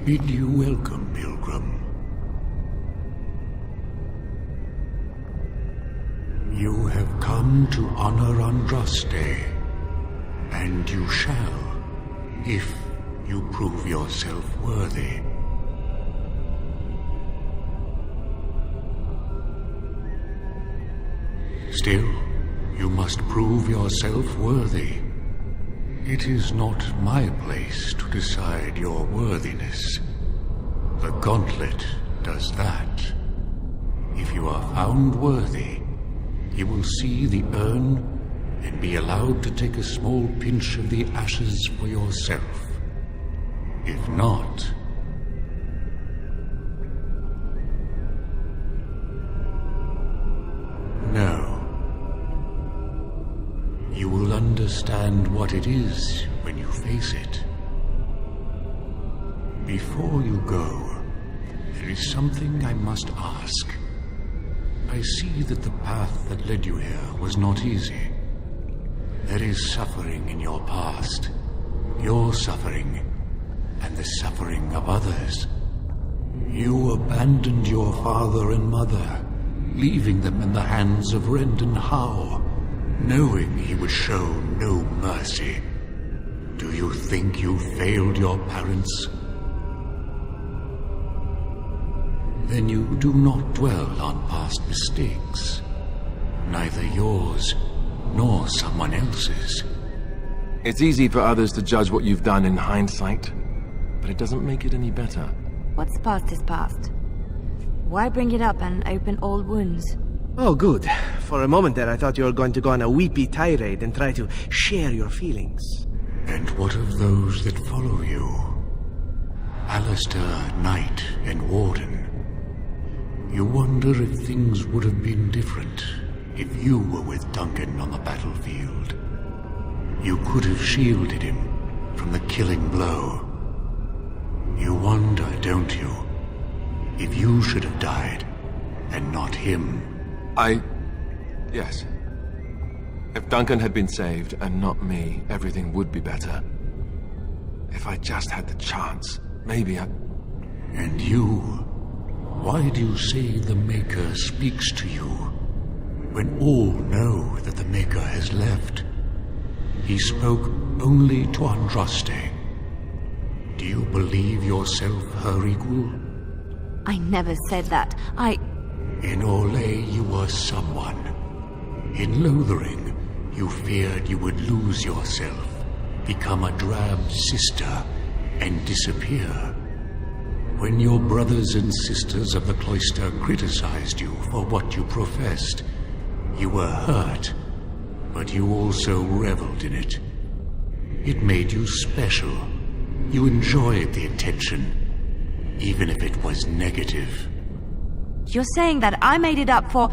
bid you welcome, pilgrim. You have come to honor Andraste, and you shall, if you prove yourself worthy. Still, you must prove yourself worthy. It is not my place to decide your worthiness. The gauntlet does that. If you are found worthy, you will see the urn and be allowed to take a small pinch of the ashes for yourself. If not... No. You will understand what it is when you face it. Before you go, there is something I must ask. I see that the path that led you here was not easy. There is suffering in your past. Your suffering, and the suffering of others. You abandoned your father and mother, leaving them in the hands of Rendon Howe, knowing he would show no mercy. Do you think you failed your parents? Then you do not dwell on past mistakes, neither yours nor someone else's. It's easy for others to judge what you've done in hindsight, but it doesn't make it any better. What's past is past. Why bring it up and open old wounds? Oh, good. For a moment there I thought you were going to go on a weepy tirade and try to share your feelings. And what of those that follow you? Alistair, Knight, and Warden. You wonder if things would have been different if you were with Duncan on the battlefield. You could have shielded him from the killing blow. You wonder, don't you, if you should have died and not him? Yes. If Duncan had been saved and not me, everything would be better. If I just had the chance, maybe I... And you? Why do you say the Maker speaks to you, when all know that the Maker has left? He spoke only to Andraste. Do you believe yourself her equal? I never said that. In Orlais you were someone. In Lothering, you feared you would lose yourself, become a drab sister, and disappear. When your brothers and sisters of the cloister criticized you for what you professed, you were hurt, but you also reveled in it. It made you special. You enjoyed the attention, even if it was negative. You're saying that I made it up for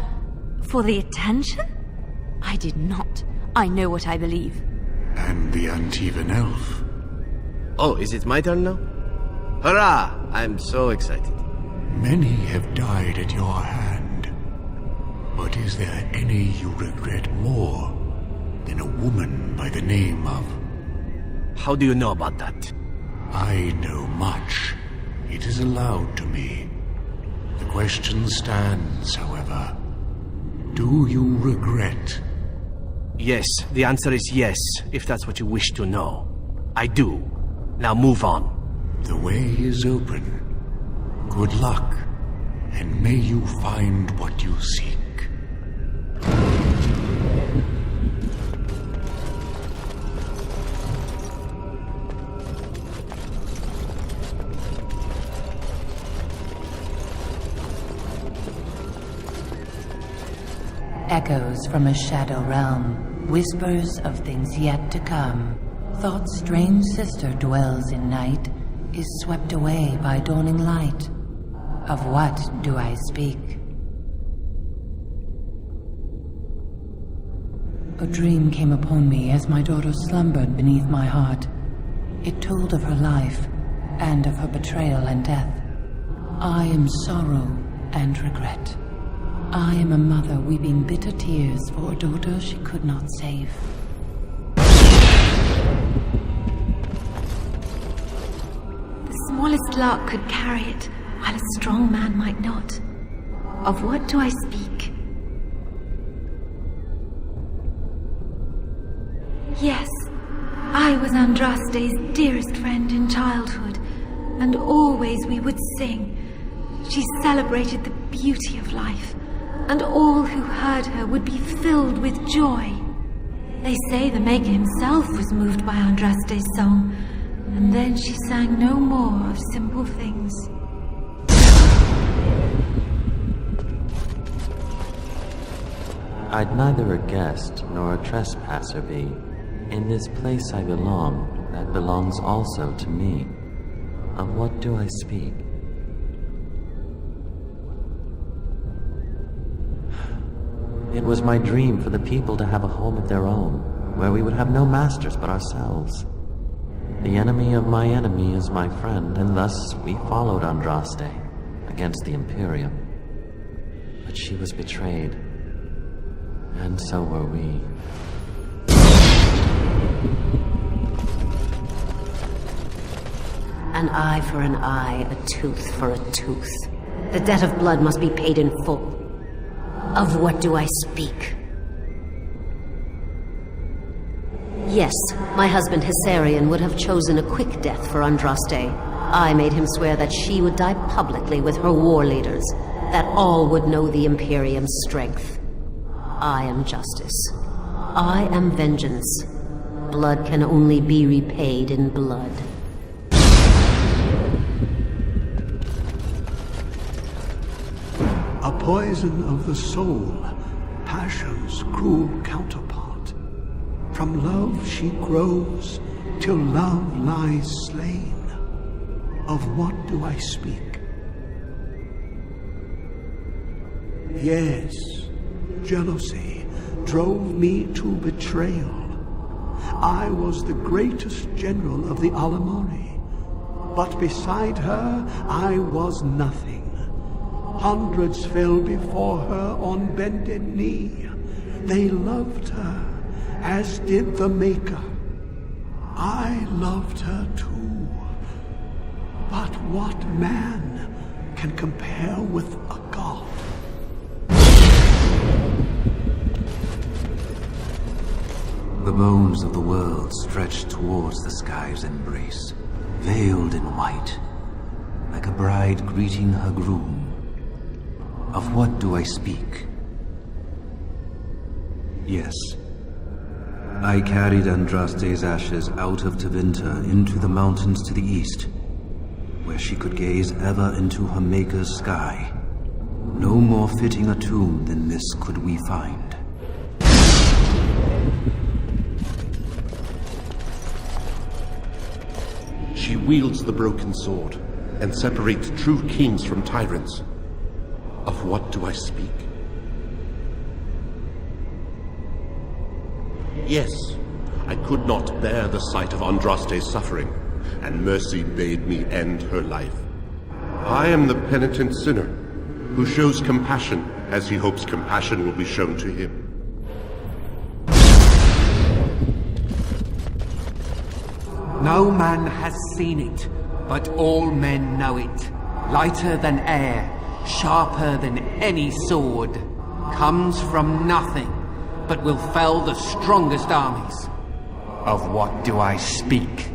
the attention? I did not. I know what I believe. And the Antivan elf. Oh, is it my turn now? Hurrah! I'm so excited. Many have died at your hand. But is there any you regret more than a woman by the name of... How do you know about that? I know much. It is allowed to me. The question stands, however. Do you regret? Yes, the answer is yes, if that's what you wish to know. I do. Now move on. The way is open. Good luck, and may you find what you seek. Echoes from a shadow realm, whispers of things yet to come. Thought's strange sister dwells in night, is swept away by dawning light. Of what do I speak? A dream came upon me as my daughter slumbered beneath my heart. It told of her life, and of her betrayal and death. I am sorrow and regret. I am a mother weeping bitter tears for a daughter she could not save. This smallest lark could carry it, while a strong man might not. Of what do I speak? Yes, I was Andraste's dearest friend in childhood, and always we would sing. She celebrated the beauty of life, and all who heard her would be filled with joy. They say the Maker himself was moved by Andraste's song, and then she sang no more of simple things. I'd neither a guest nor a trespasser be. In this place I belong, that belongs also to me. Of what do I speak? It was my dream for the people to have a home of their own, where we would have no masters but ourselves. The enemy of my enemy is my friend, and thus we followed Andraste against the Imperium. But she was betrayed, and so were we. An eye for an eye, a tooth for a tooth. The debt of blood must be paid in full. Of what do I speak? Yes, my husband Hissarion would have chosen a quick death for Andraste. I made him swear that she would die publicly with her war leaders, that all would know the Imperium's strength. I am justice. I am vengeance. Blood can only be repaid in blood. A poison of the soul, passion's cruel counterpart. From love she grows, till love lies slain. Of what do I speak? Yes, jealousy drove me to betrayal. I was the greatest general of the Alamori, but beside her I was nothing. Hundreds fell before her on bended knee. They loved her, as did the Maker. I loved her too. But what man can compare with a god? The bones of the world stretched towards the sky's embrace, veiled in white, like a bride greeting her groom. Of what do I speak? Yes. I carried Andraste's ashes out of Tevinter into the mountains to the east, where she could gaze ever into her Maker's sky. No more fitting a tomb than this could we find. She wields the broken sword and separates true kings from tyrants. Of what do I speak? Yes, I could not bear the sight of Andraste's suffering, and mercy bade me end her life. I am the penitent sinner, who shows compassion as he hopes compassion will be shown to him. No man has seen it, but all men know it. Lighter than air, sharper than any sword, comes from nothing, but will fell the strongest armies. Of what do I speak?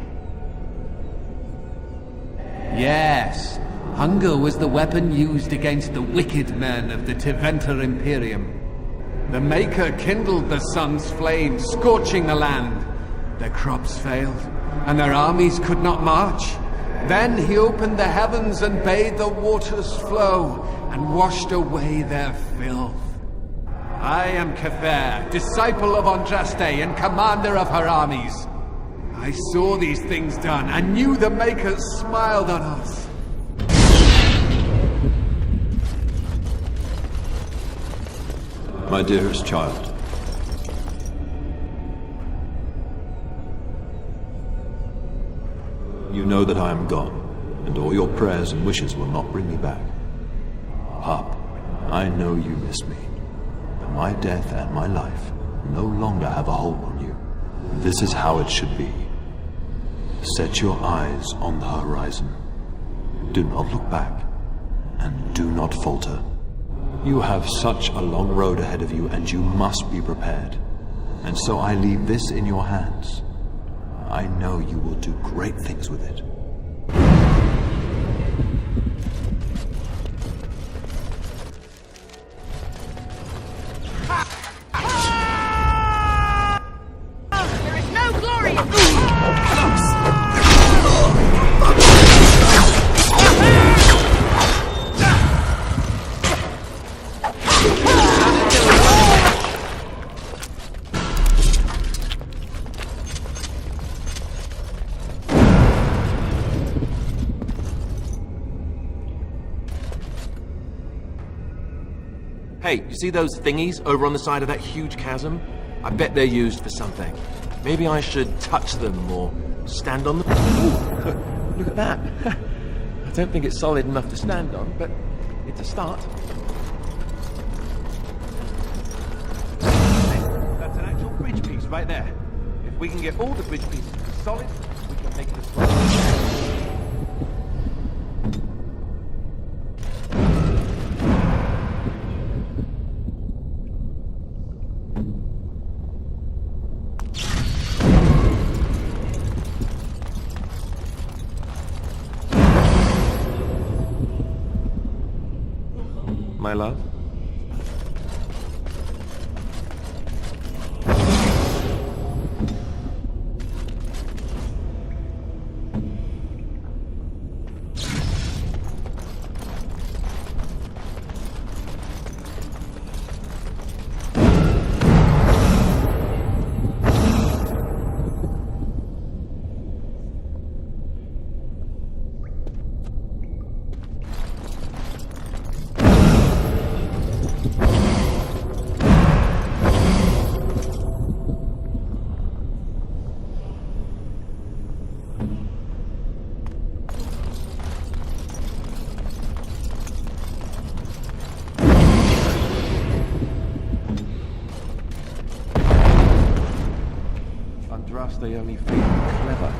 Yes, hunger was the weapon used against the wicked men of the Tevinter Imperium. The Maker kindled the sun's flame, scorching the land. Their crops failed, and their armies could not march. Then he opened the heavens and bade the waters flow, and washed away their filth. I am Kefir, disciple of Andraste and commander of her armies. I saw these things done, and knew the Makers smiled on us. My dearest child, you know that I am gone, and all your prayers and wishes will not bring me back. Harp, I know you miss me, but my death and my life no longer have a hold on you. This is how it should be. Set your eyes on the horizon. Do not look back, and do not falter. You have such a long road ahead of you, and you must be prepared. And so I leave this in your hands. I know you will do great things with it. There is no glory in Hey, you see those thingies over on the side of that huge chasm? I bet they're used for something. Maybe I should touch them or stand on them. Ooh, look at that. I don't think it's solid enough to stand on, but it's a start. That's an actual bridge piece right there. If we can get all the bridge pieces to be solid, we can make this work. My love? They only feel clever.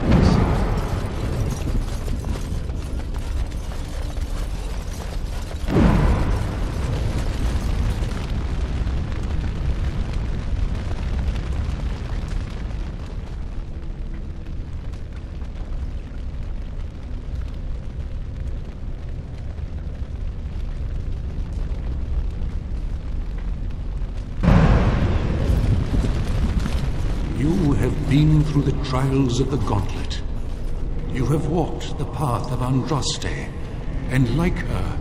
You have been through the trials of the Gauntlet. You have walked the path of Andraste, and like her,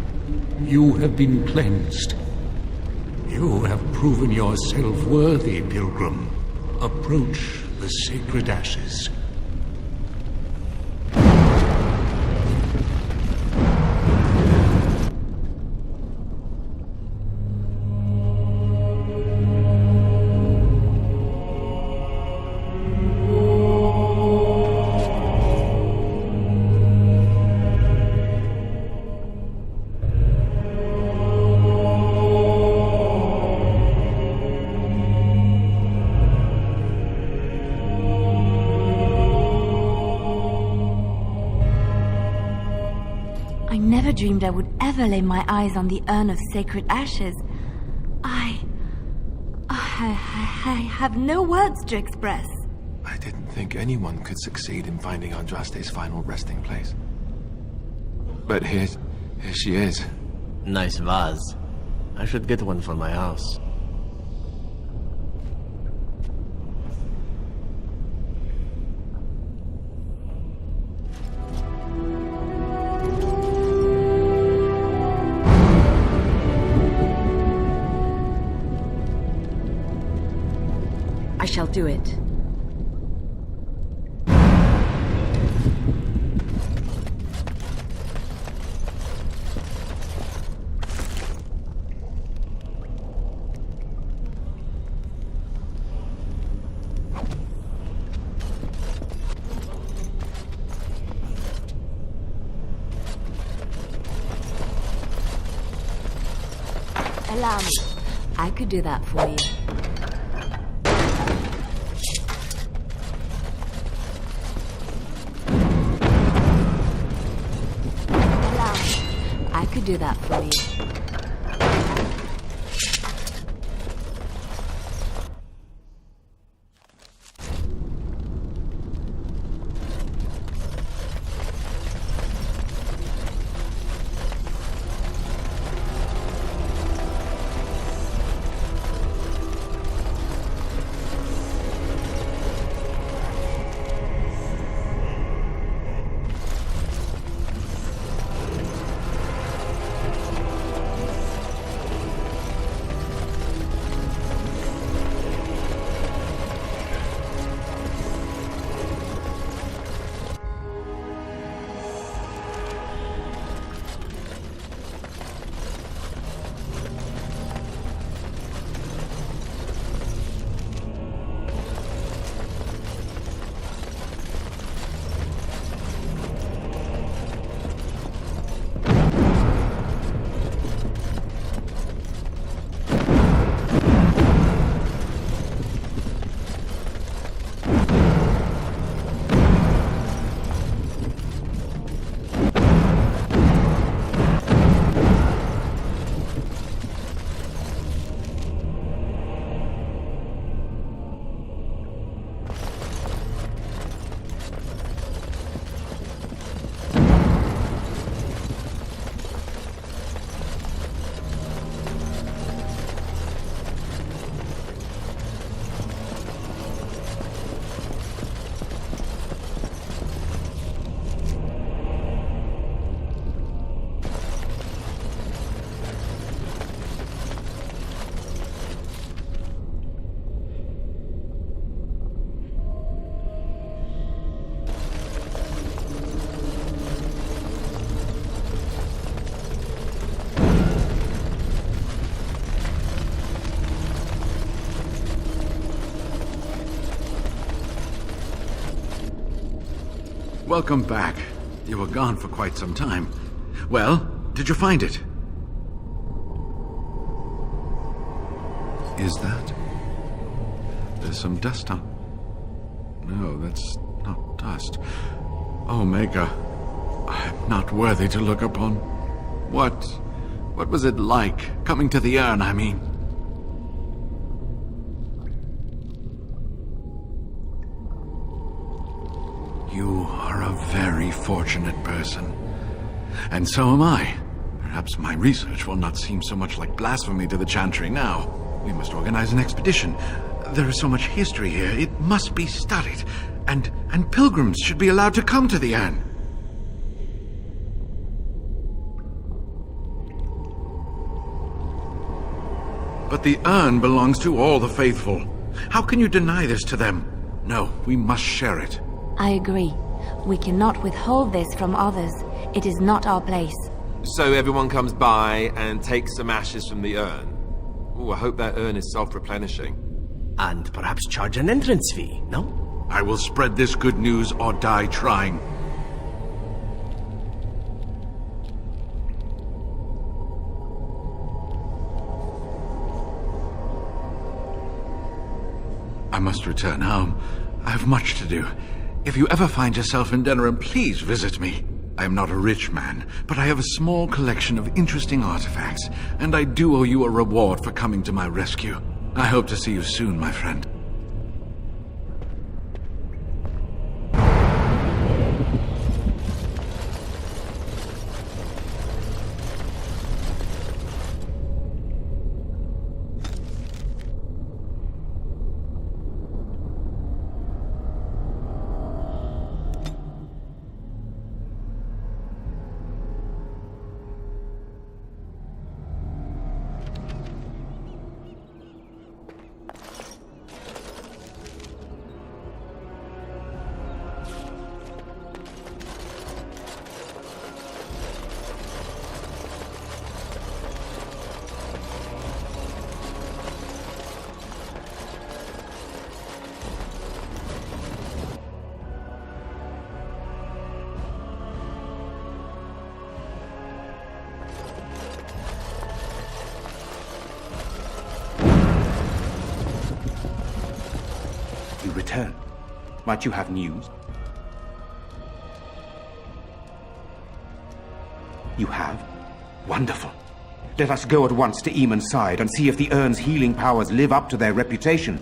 you have been cleansed. You have proven yourself worthy, Pilgrim. Approach the sacred ashes. I never dreamed I would ever lay my eyes on the urn of sacred ashes. I have no words to express. I didn't think anyone could succeed in finding Andraste's final resting place. But here she is. Nice vase. I should get one for my house. I shall do it. Allow me. I could do that for you. could do that for you. Welcome back. You were gone for quite some time. Well, did you find it? Is that? There's some dust on... No, that's not dust. Oh, Maker, I'm not worthy to look upon. What was it like, coming to the urn, I mean? You are a very fortunate person. And so am I. Perhaps my research will not seem so much like blasphemy to the Chantry now. We must organize an expedition. There is so much history here, it must be studied. And pilgrims should be allowed to come to the urn. But the urn belongs to all the faithful. How can you deny this to them? No, we must share it. I agree. We cannot withhold this from others. It is not our place. So everyone comes by and takes some ashes from the urn. Ooh, I hope that urn is self-replenishing. And perhaps charge an entrance fee, no? I will spread this good news or die trying. I must return home. I have much to do. If you ever find yourself in Denerim, please visit me. I am not a rich man, but I have a small collection of interesting artifacts, and I do owe you a reward for coming to my rescue. I hope to see you soon, my friend. You return. Might you have news? You have? Wonderful. Let us go at once to Eamon's side and see if the urn's healing powers live up to their reputation.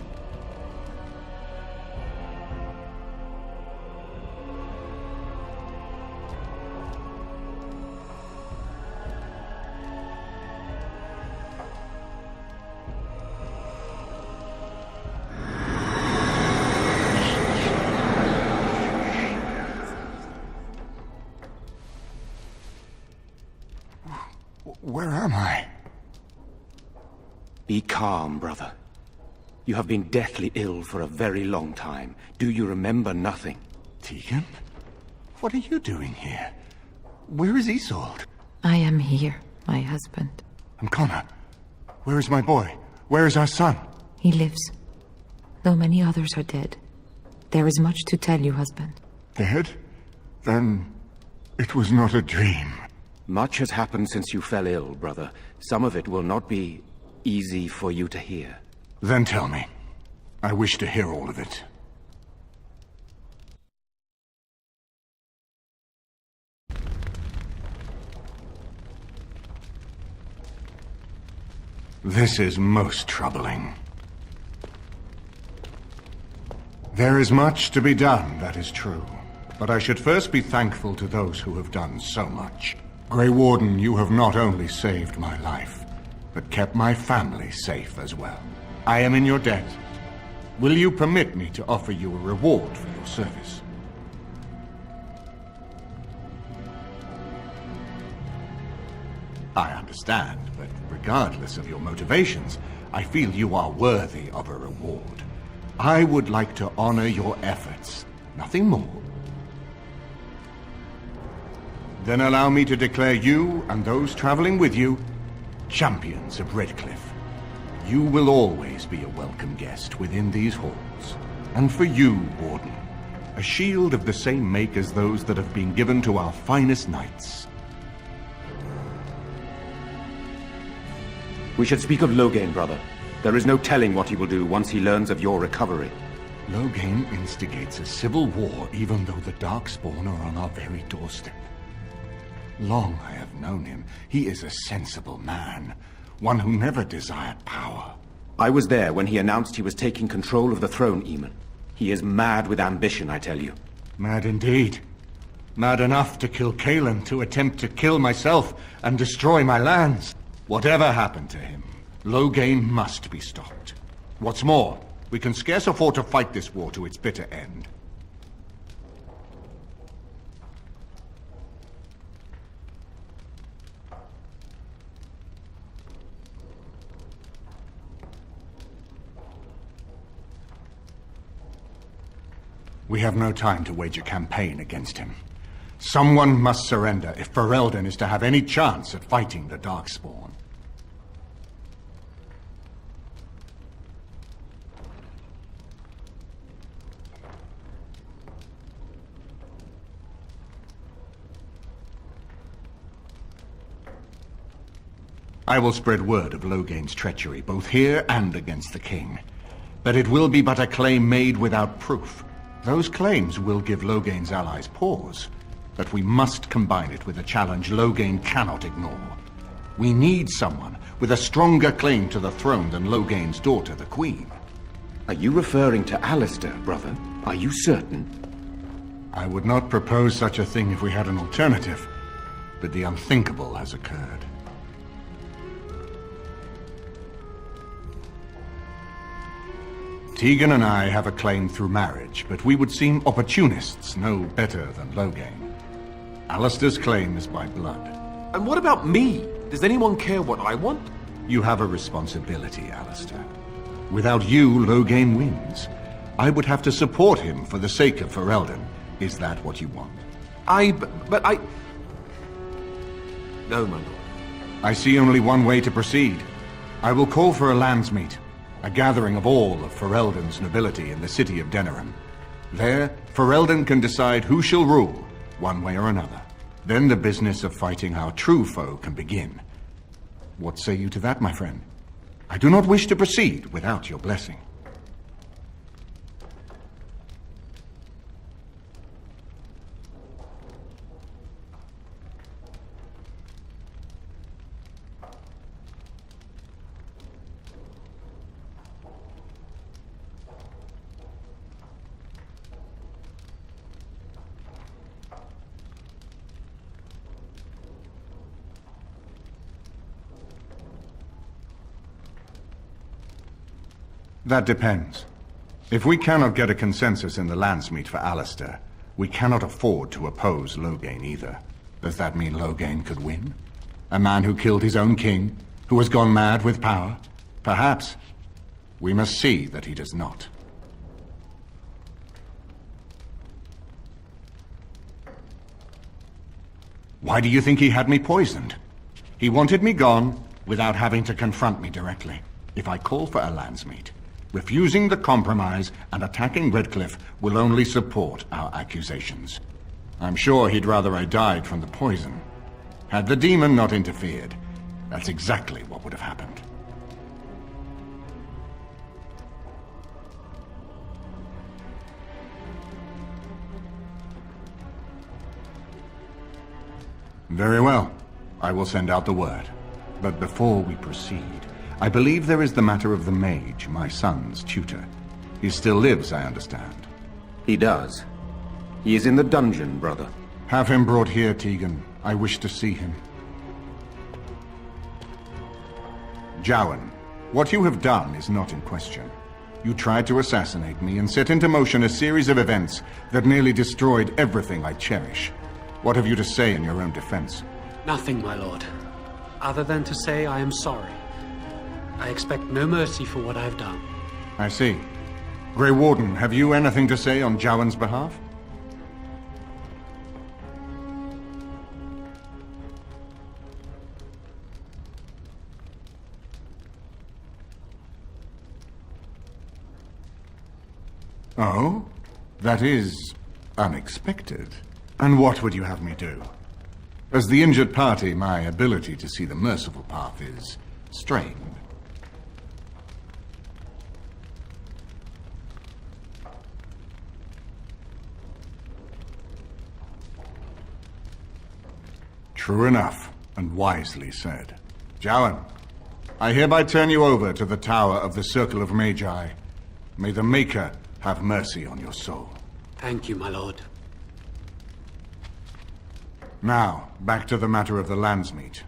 Where am I? Be calm, brother. You have been deathly ill for a very long time. Do you remember nothing? Tegan? What are you doing here? Where is Isolde? I am here, my husband. And Connor? Where is my boy? Where is our son? He lives. Though many others are dead. There is much to tell you, husband. Dead? Then it was not a dream. Much has happened since you fell ill, brother. Some of it will not be easy for you to hear. Then tell me. I wish to hear all of it. This is most troubling. There is much to be done, that is true. But I should first be thankful to those who have done so much. Grey Warden, you have not only saved my life, but kept my family safe as well. I am in your debt. Will you permit me to offer you a reward for your service? I understand, but regardless of your motivations, I feel you are worthy of a reward. I would like to honor your efforts, nothing more. Then allow me to declare you and those traveling with you champions of Redcliffe. You will always be a welcome guest within these halls. And for you, Warden, a shield of the same make as those that have been given to our finest knights. We should speak of Loghain, brother. There is no telling what he will do once he learns of your recovery. Loghain instigates a civil war even though the Darkspawn are on our very doorstep. Long I have known him. He is a sensible man, one who never desired power. I was there when he announced he was taking control of the throne, Eamon. He is mad with ambition, I tell you. Mad indeed. Mad enough to kill Cailan, to attempt to kill myself and destroy my lands. Whatever happened to him, Loghain must be stopped. What's more, we can scarce afford to fight this war to its bitter end. We have no time to wage a campaign against him. Someone must surrender if Ferelden is to have any chance at fighting the Darkspawn. I will spread word of Loghain's treachery, both here and against the king. But it will be but a claim made without proof. Those claims will give Loghain's allies pause, but we must combine it with a challenge Loghain cannot ignore. We need someone with a stronger claim to the throne than Loghain's daughter, the Queen. Are you referring to Alistair, brother? Are you certain? I would not propose such a thing if we had an alternative, but the unthinkable has occurred. Tegan and I have a claim through marriage, but we would seem opportunists no better than Loghain. Alistair's claim is by blood. And what about me? Does anyone care what I want? You have a responsibility, Alistair. Without you, Loghain wins. I would have to support him for the sake of Ferelden. Is that what you want? But I... No, my lord. I see only one way to proceed. I will call for a landsmeet. A gathering of all of Ferelden's nobility in the city of Denerim. There, Ferelden can decide who shall rule, one way or another. Then the business of fighting our true foe can begin. What say you to that, my friend? I do not wish to proceed without your blessing. That depends. If we cannot get a consensus in the Landsmeet for Alistair, we cannot afford to oppose Loghain either. Does that mean Loghain could win? A man who killed his own king, who has gone mad with power? Perhaps. We must see that he does not. Why do you think he had me poisoned? He wanted me gone without having to confront me directly. If I call for a Landsmeet, refusing the compromise and attacking Redcliffe will only support our accusations. I'm sure he'd rather I died from the poison. Had the demon not interfered, that's exactly what would have happened. Very well. I will send out the word. But before we proceed, I believe there is the matter of the mage, my son's tutor. He still lives, I understand. He does. He is in the dungeon, brother. Have him brought here, Tegan. I wish to see him. Jowan, what you have done is not in question. You tried to assassinate me and set into motion a series of events that nearly destroyed everything I cherish. What have you to say in your own defense? Nothing, my lord. Other than to say I am sorry. I expect no mercy for what I have done. I see. Grey Warden, have you anything to say on Jowan's behalf? Oh? That is unexpected. And what would you have me do? As the injured party, my ability to see the merciful path is strained. True enough, and wisely said. Jowan, I hereby turn you over to the Tower of the Circle of Magi. May the Maker have mercy on your soul. Thank you, my lord. Now, back to the matter of the Landsmeet.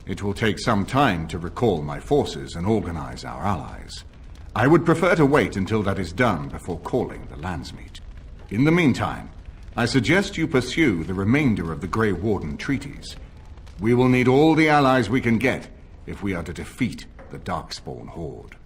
It will take some time to recall my forces and organize our allies. I would prefer to wait until that is done before calling the Landsmeet. In the meantime, I suggest you pursue the remainder of the Grey Warden treaties. We will need all the allies we can get if we are to defeat the Darkspawn Horde.